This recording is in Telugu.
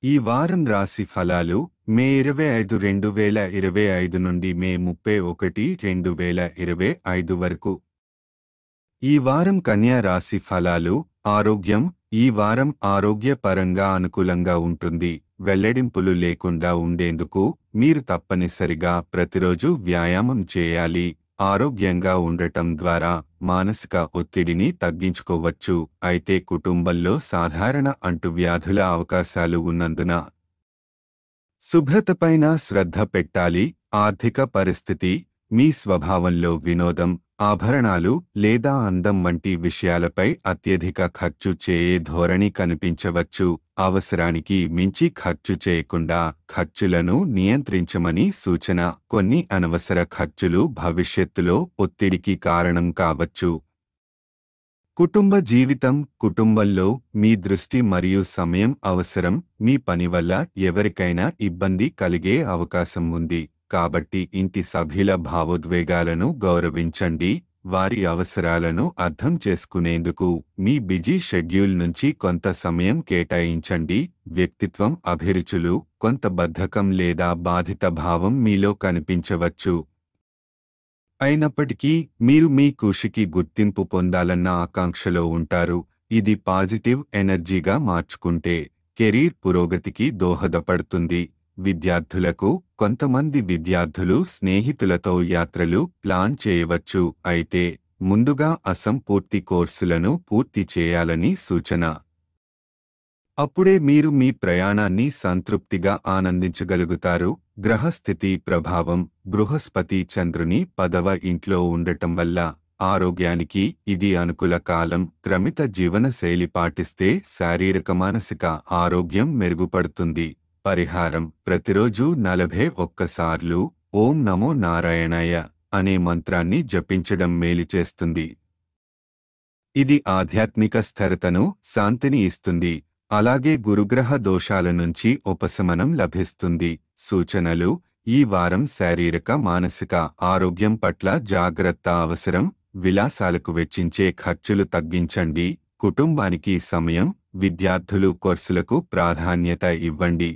ఈ వారం రాశి ఫలాలు మే 25, 2025 నుండి మే 31, 2025 వరకు. ఈ వారం కన్యా రాశి ఫలాలు. ఆరోగ్యం. ఈ వారం ఆరోగ్యపరంగా అనుకూలంగా ఉంటుంది. వెల్లడింపులు లేకుండా ఉండేందుకు మీరు తప్పనిసరిగా ప్రతిరోజు వ్యాయామం చేయాలి. ఆరోగ్యంగా ఉండటం ద్వారా మానసిక ఒత్తిడిని తగ్గించుకోవచ్చు. అయితే కుటుంబంలో సాధారణ అంటువ్యాధుల అవకాశాలు ఉన్నందున శుభ్రతపైన శ్రద్ధ పెట్టాలి. ఆర్థిక పరిస్థితి. మీ స్వభావంలో వినోదం, ఆభరణాలు లేదా అందం వంటి విషయాలపై అత్యధిక ఖర్చు చేయే ధోరణి కనిపించవచ్చు. అవసరానికి మించి ఖర్చు చేయకుండా ఖర్చులను నియంత్రించమని సూచన. కొన్ని అనవసర ఖర్చులు భవిష్యత్తులో ఒత్తిడికి కారణం కావచ్చు. కుటుంబ జీవితం. కుటుంబంలో మీ దృష్టి మరియు సమయం అవసరం. మీ పని వల్ల ఎవరికైనా ఇబ్బంది కలిగే అవకాశం ఉంది. కాబట్టి ఇంటి సభ్యుల భావోద్వేగాలను గౌరవించండి. వారి అవసరాలను అర్థం చేసుకునేందుకు మీ బిజీ షెడ్యూల్ నుంచి కొంత సమయం కేటాయించండి. వ్యక్తిత్వం. అభిరుచులు. కొంత బద్ధకం లేదా బాధిత భావం మీలో కనిపించవచ్చు. అయినప్పటికీ మీరు మీ కృషికి గుర్తింపు పొందాలన్న ఆకాంక్షలో ఉంటారు. ఇది పాజిటివ్ ఎనర్జీగా మార్చుకుంటే కెరీర్ పురోగతికి దోహదపడుతుంది. విద్యార్థులకు. కొంతమంది విద్యార్థులు స్నేహితులతో యాత్రలు ప్లాన్ చేయవచ్చు. అయితే ముందుగా అసంపూర్తి కోర్సులను పూర్తి చేయాలని సూచన. అప్పుడే మీరు మీ ప్రయాణాన్ని సంతృప్తిగా ఆనందించగలుగుతారు. గ్రహస్థితి ప్రభావం. బృహస్పతి చంద్రుని 10వ ఇంట్లో ఉండటం వల్ల ఆరోగ్యానికి ఇది అనుకూల కాలం. క్రమిత జీవనశైలి పాటిస్తే శారీరక మానసిక ఆరోగ్యం మెరుగుపడుతుంది. పరిహారం. ప్రతిరోజు 41 సార్లు ఓం నమో నారాయణాయ అనే మంత్రాన్ని జపించడం మేలు చేస్తుంది. ఇది ఆధ్యాత్మిక స్థిరతను, శాంతిని ఇస్తుంది. అలాగే గురుగ్రహ దోషాల నుంచి ఉపశమనం లభిస్తుంది. సూచనలు. ఈ వారం శారీరక మానసిక ఆరోగ్యం పట్ల జాగ్రత్త అవసరం. విలాసాలకు వెచ్చించే ఖర్చులు తగ్గించండి. కుటుంబానికి సమయం. విద్యార్థులు కోర్సులకు ప్రాధాన్యత ఇవ్వండి.